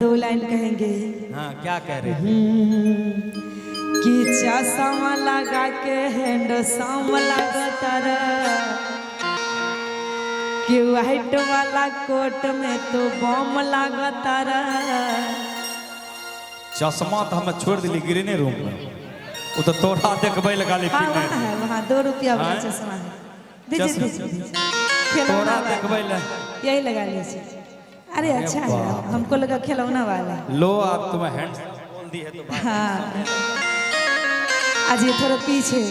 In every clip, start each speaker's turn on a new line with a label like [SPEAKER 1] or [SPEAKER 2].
[SPEAKER 1] दो लाइन कहेंगे।
[SPEAKER 2] हाँ, क्या कह रहे थे?
[SPEAKER 1] कि चश्मा लगा के हैंडसम लगता कि व्हाइट वाला कोट में तो बम लगता।
[SPEAKER 2] चश्मा तो हमें छोड़ दिली गिरने रूम में। वो तो तोड़ा देखबे लगा ले।
[SPEAKER 1] हाँ वहाँ है, वहाँ 2 रुपया वाला चश्मा है। दीजिए
[SPEAKER 2] तोड़ा देखबे ले।
[SPEAKER 1] यही लगा लीजिए। अरे अच्छा है, हमको लगा खिलौना वाला।
[SPEAKER 2] लो आप तुम्हें हैंड बोल दी है तो
[SPEAKER 1] हाँ आज ये थोड़ा पीछे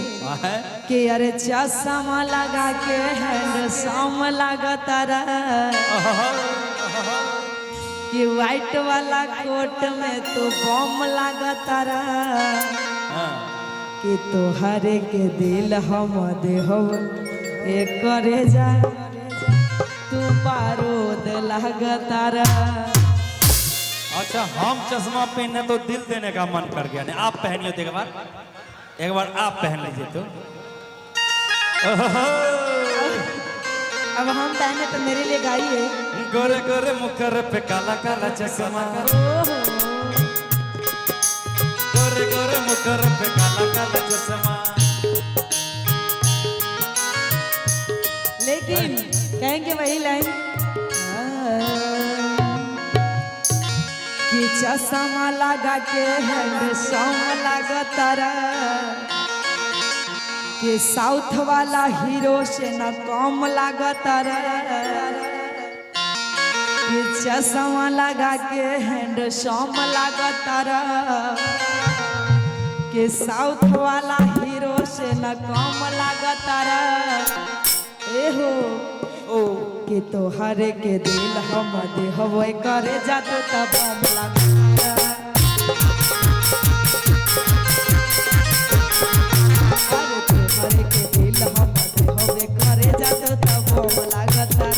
[SPEAKER 1] कि अरे चश्मा लगा के हैंडसम लगता कि व्हाइट वाला कोट में तो बम लगता कि तोहरे के दिल हम देहो एक करे जा तू बारूद लगता।
[SPEAKER 2] अच्छा, हम चश्मा पहने तो दिल देने का मन कर गया। नहीं आप पहनिए तो एक बार आप पहन लीजिए तो।
[SPEAKER 1] अब हम पहने तो मेरे लिए गाइए।
[SPEAKER 2] गोरे गोरे मुखर पे काला काला चश्मा, गोरे गोरे मुखर पे काला काला चश्मा।
[SPEAKER 1] लेकिन कहेंगे वही लाइन कि चश्मा लगा के हैंडसम लगता कि साउथ वाला हीरो से न कम लगता कि चश्मा लगा के हैंडसम लगता कि साउथ वाला हीरो से न कम लगता। एहो ओ कि तोहरे के दिल हम देहबे करे जातो तब बम लगता। अरे तोहरे के दिल हम देहबे करे जातो तब बम लगता।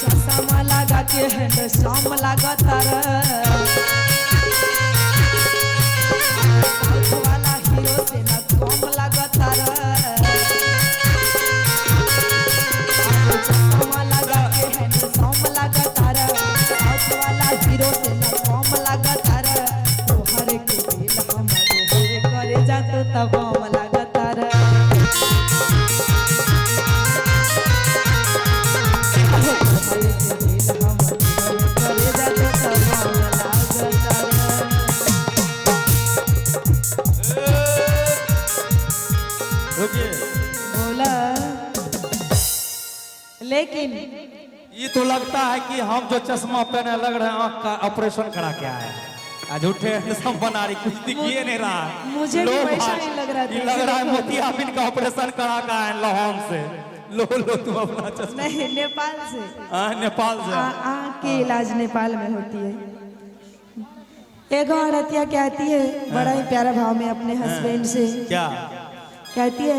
[SPEAKER 1] चश्मा लगा के हैंडसम लगता वाला हीरो से न कम लगता। चश्मा लगा के हैंडसम लगता वाला हीरो से न कम लगता। तोहरे के दिल हम देहबे करे जातो तब बम लगता। तोहरे के दिल हम देहबे करे जातो तब बम लगता। बोला लेकिन
[SPEAKER 2] ये तो लगता है कि हम जो चश्मा पहने लग रहे हैं आँख का ऑपरेशन करा के आए हैं। झूठे हैंडसम बना रही, कुछ दिखिए नहीं रहा है।
[SPEAKER 1] मुझे भी वैसा ही लग रहा था।
[SPEAKER 2] लग रहा है मोतियाबिंद का ऑपरेशन करा के आए लोहन से। लो लो तुम अपना चश्मा।
[SPEAKER 1] नहीं, नेपाल से।
[SPEAKER 2] नेपाल से
[SPEAKER 1] आँख की इलाज नेपाल में होती है। एक औरतिया कहती है बड़ा ही प्यारा भाव में अपने हस्बैंड से
[SPEAKER 2] क्या
[SPEAKER 1] कहती है